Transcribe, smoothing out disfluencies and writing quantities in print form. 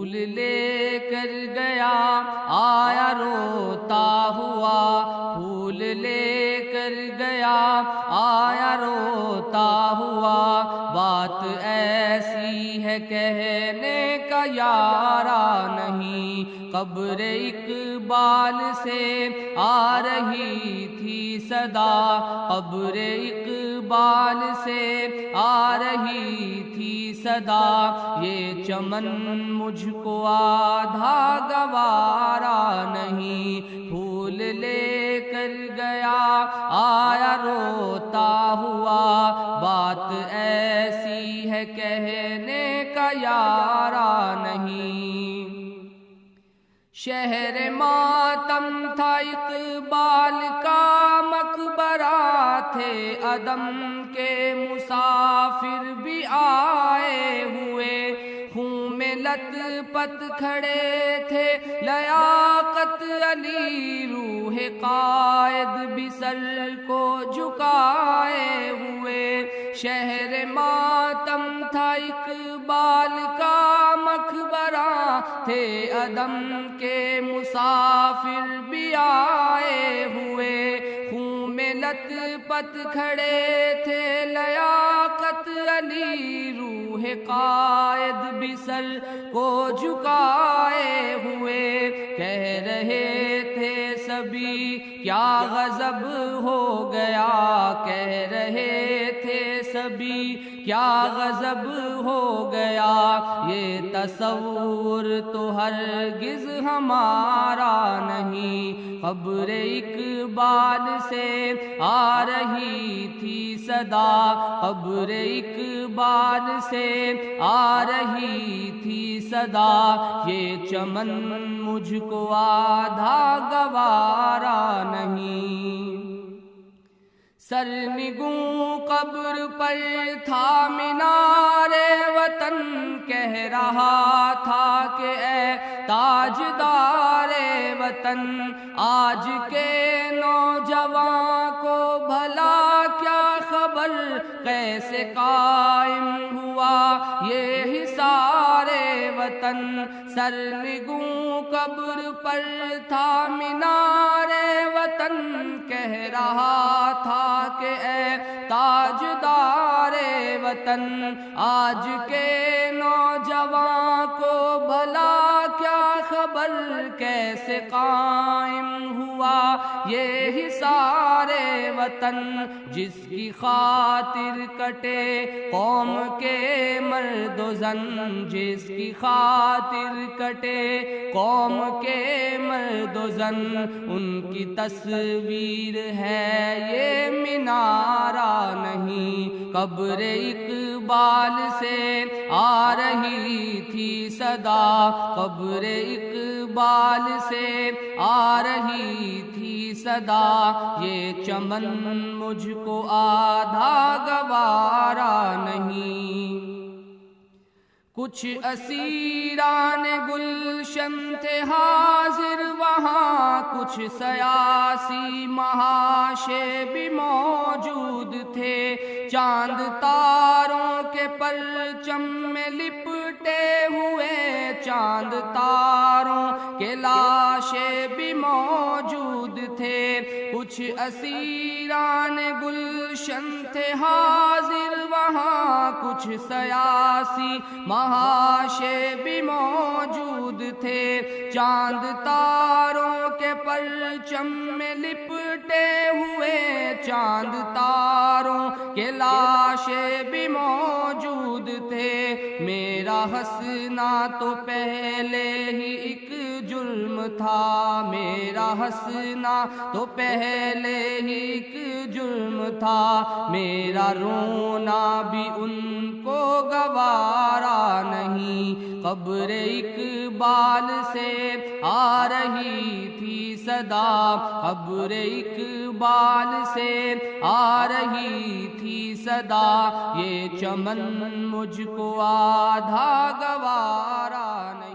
پھول لے کر گیا آیا روتا ہوا، پھول لے کر گیا آیا روتا ہوا، بات ایسی ہے کہنے کا یارا نہیں، قبر اقبال سے آ رہی تھی صدا، قبر اقبال سے آ رہی تھی صدا، یہ چمن مجھ کو آدھا گوارا نہیں، پھول لے کر گیا آیا روتا ہوا، بات ایسی ہے کہنے کا یارا نہیں۔ شہر ماتم تھا اقبال کا مقبرہ، تھے عدم کے مسافر بھی آئے ہوئے، خون میں لت پت کھڑے تھے لیاقت علی، روح قائد بھی سر کو جھکائے ہوئے، شہر ماتم تھا اقبال کا مقبرہ، تھے عدم کے مسافر بھی آئے ہوئے، خون میں لت پت کھڑے تھے لیاقت علی، روح قائد بھی سر کو جھکائے ہوئے، کہہ رہے تھے سبھی کیا غضب ہو گیا، کہہ رہے تھے سبھی کیا غضب ہو گیا، یہ تصور تو ہرگز ہمارا نہیں، قبر اقبال سے آ رہی تھی صدا، قبر اقبال سے آ رہی تھی صدا، یہ چمن مجھ کو آدھا گوارا نہیں۔ سرنگوں قبر پر تھا مینار وطن، کہہ رہا تھا کہ اے تاجدار وطن، آج کے نوجوان کو بھلا کیا خبر، کیسے قائم ہوا یہ حصار وطن، سرنگوں قبر پر تھا مینار وطن، کہہ رہا تھا کہ اے تاجدار وطن، آج کے نوجوان کو بھلا کیا خبر، کیسے قائم ہوا یہ حصار وطن، جس کی خاطر کٹے قوم کے مرد و زن، جس کی خاطر کٹے قوم کے مرد و زن، ان کی تصویر ہے یہ مینارہ نہیں، قبر اقبال سے آ رہی تھی صدا، قبر اقبال سے آ رہی تھی صدا، یہ چمن مجھ کو آدھا گوارا نہیں۔ کچھ اسیران گلشن تھے حاضر وہاں، کچھ سیاسی محاشے بھی موجود تھے، چاند تاروں کے پرچم میں لپٹے ہوئے، چاند تاروں کے لاشے بھی موجود تھے، کچھ اسیران گلشن تھے حاضر وہاں، کچھ سیاسی محاشے بھی موجود تھے، چاند تاروں کے پرچم میں لپٹے ہوئے، چاند تاروں کے لاشے بھی موجود تھے، میرا ہنسنا تو پہلے ہی ایک جرم تھا، میرا ہنسنا تو پہلے ہی ایک جرم تھا، میرا رونا بھی ان کو گوارا نہیں، قبر اقبال سے آ رہی تھی صدا، قبر اقبال سے آ رہی تھی صدا، یہ چمن مجھ کو آدھا گوارا نہیں۔